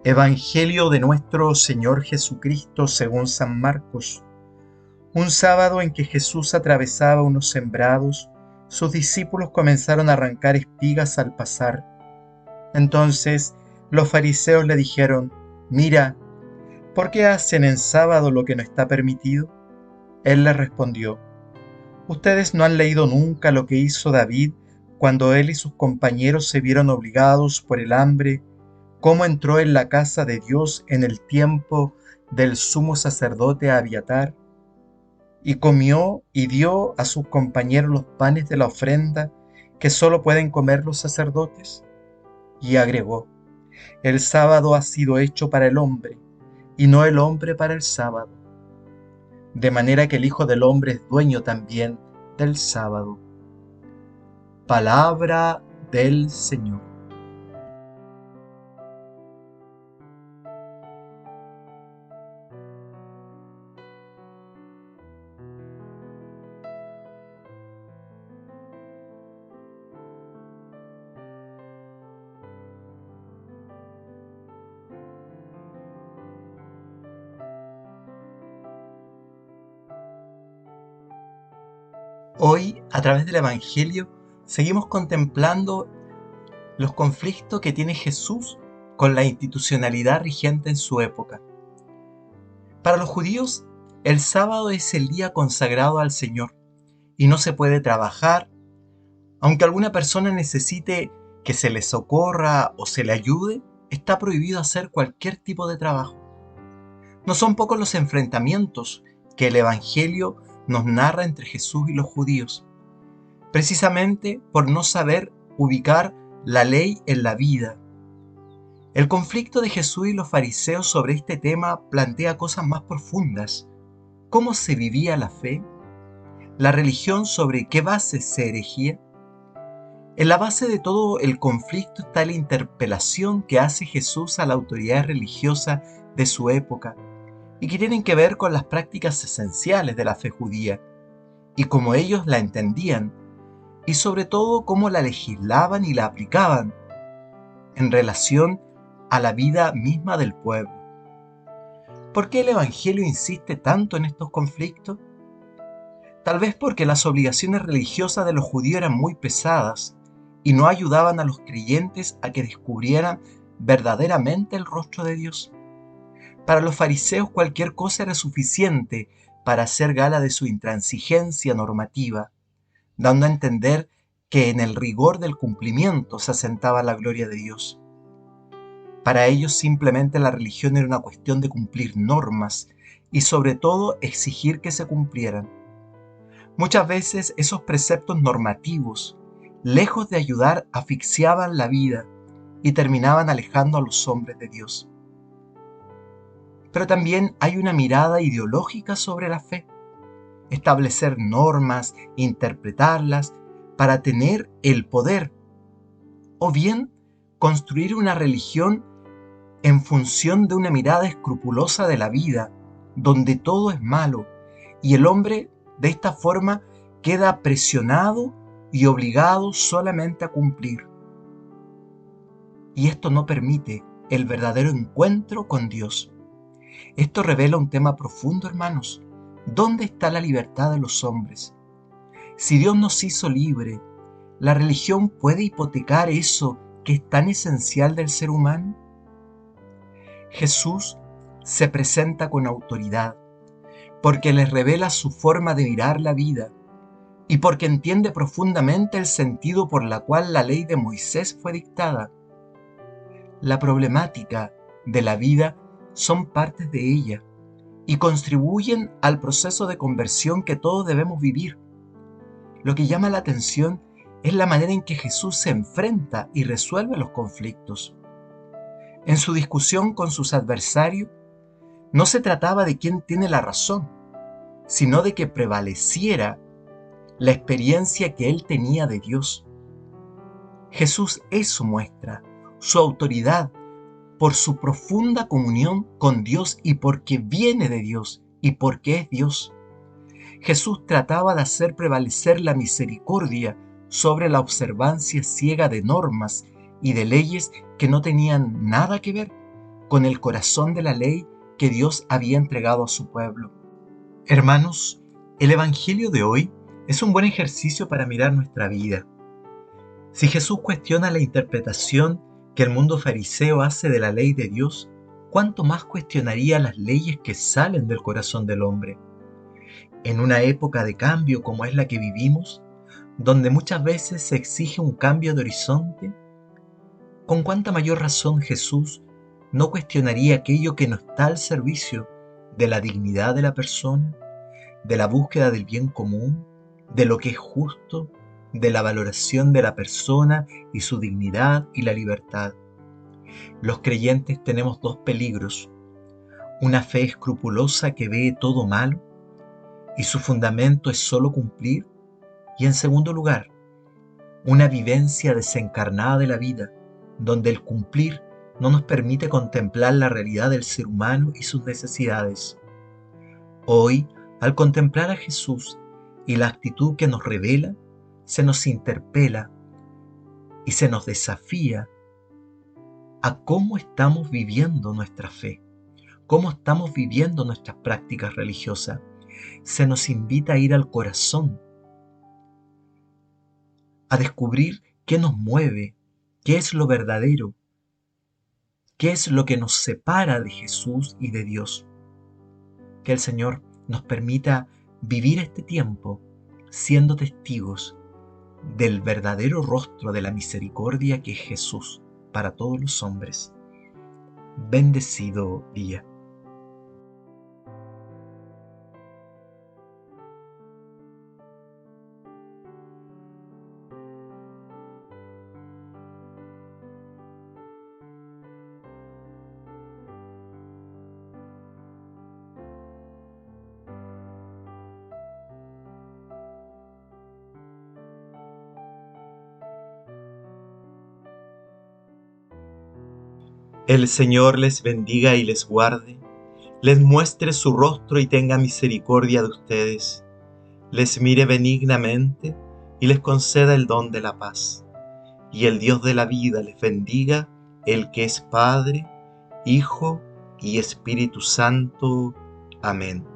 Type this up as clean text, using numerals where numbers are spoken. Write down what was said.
Evangelio de nuestro Señor Jesucristo según San Marcos. Un sábado en que Jesús atravesaba unos sembrados, sus discípulos comenzaron a arrancar espigas al pasar. Entonces los fariseos le dijeron: «Mira, ¿por qué hacen en sábado lo que no está permitido?». Él les respondió: «¿Ustedes no han leído nunca lo que hizo David cuando él y sus compañeros se vieron obligados por el hambre? ¿Cómo entró en la casa de Dios en el tiempo del sumo sacerdote Abiatar? Y comió y dio a sus compañeros los panes de la ofrenda que solo pueden comer los sacerdotes». Y agregó: «El sábado ha sido hecho para el hombre, y no el hombre para el sábado. De manera que el Hijo del Hombre es dueño también del sábado». Palabra del Señor. Hoy, a través del Evangelio, seguimos contemplando los conflictos que tiene Jesús con la institucionalidad rigente en su época. Para los judíos, el sábado es el día consagrado al Señor y no se puede trabajar. Aunque alguna persona necesite que se le socorra o se le ayude, está prohibido hacer cualquier tipo de trabajo. No son pocos los enfrentamientos que el Evangelio nos narra entre Jesús y los judíos, precisamente por no saber ubicar la ley en la vida. El conflicto de Jesús y los fariseos sobre este tema plantea cosas más profundas. ¿Cómo se vivía la fe? ¿La religión sobre qué base se erigía? En la base de todo el conflicto está la interpelación que hace Jesús a la autoridad religiosa de su época y que tienen que ver con las prácticas esenciales de la fe judía y cómo ellos la entendían, y sobre todo cómo la legislaban y la aplicaban en relación a la vida misma del pueblo. ¿Por qué el Evangelio insiste tanto en estos conflictos? Tal vez porque las obligaciones religiosas de los judíos eran muy pesadas y no ayudaban a los creyentes a que descubrieran verdaderamente el rostro de Dios. Para los fariseos cualquier cosa era suficiente para hacer gala de su intransigencia normativa, dando a entender que en el rigor del cumplimiento se asentaba la gloria de Dios. Para ellos simplemente la religión era una cuestión de cumplir normas y sobre todo exigir que se cumplieran. Muchas veces esos preceptos normativos, lejos de ayudar, asfixiaban la vida y terminaban alejando a los hombres de Dios. Pero también hay una mirada ideológica sobre la fe. Establecer normas, interpretarlas para tener el poder, o bien construir una religión en función de una mirada escrupulosa de la vida, donde todo es malo, y el hombre de esta forma queda presionado y obligado solamente a cumplir. Y esto no permite el verdadero encuentro con Dios. Esto revela un tema profundo, hermanos. ¿Dónde está la libertad de los hombres? Si Dios nos hizo libre, ¿la religión puede hipotecar eso que es tan esencial del ser humano? Jesús se presenta con autoridad, porque les revela su forma de mirar la vida y porque entiende profundamente el sentido por la cual la ley de Moisés fue dictada. La problemática de la vida son partes de ella y contribuyen al proceso de conversión que todos debemos vivir. Lo que llama la atención es la manera en que Jesús se enfrenta y resuelve los conflictos. En su discusión con sus adversarios, no se trataba de quién tiene la razón, sino de que prevaleciera la experiencia que él tenía de Dios. Jesús es su muestra, su autoridad, por su profunda comunión con Dios y porque viene de Dios y porque es Dios. Jesús trataba de hacer prevalecer la misericordia sobre la observancia ciega de normas y de leyes que no tenían nada que ver, con el corazón de la ley que Dios había entregado a su pueblo. Hermanos, el Evangelio de hoy es un buen ejercicio para mirar nuestra vida. Si Jesús cuestiona la interpretación que el mundo fariseo hace de la ley de Dios, ¿cuánto más cuestionaría las leyes que salen del corazón del hombre? En una época de cambio como es la que vivimos, donde muchas veces se exige un cambio de horizonte, ¿con cuánta mayor razón Jesús no cuestionaría aquello que no está al servicio de la dignidad de la persona, de la búsqueda del bien común, de lo que es justo, de la valoración de la persona y su dignidad y la libertad? Los creyentes tenemos dos peligros: una fe escrupulosa que ve todo malo y su fundamento es solo cumplir, y en segundo lugar, una vivencia desencarnada de la vida, donde el cumplir no nos permite contemplar la realidad del ser humano y sus necesidades. Hoy, al contemplar a Jesús y la actitud que nos revela, se nos interpela y se nos desafía a cómo estamos viviendo nuestra fe, cómo estamos viviendo nuestras prácticas religiosas. Se nos invita a ir al corazón, a descubrir qué nos mueve, qué es lo verdadero, qué es lo que nos separa de Jesús y de Dios. Que el Señor nos permita vivir este tiempo siendo testigos del verdadero rostro de la misericordia que es Jesús para todos los hombres. Bendecido día. El Señor les bendiga y les guarde, les muestre su rostro y tenga misericordia de ustedes, les mire benignamente y les conceda el don de la paz. Y el Dios de la vida les bendiga, el que es Padre, Hijo y Espíritu Santo. Amén.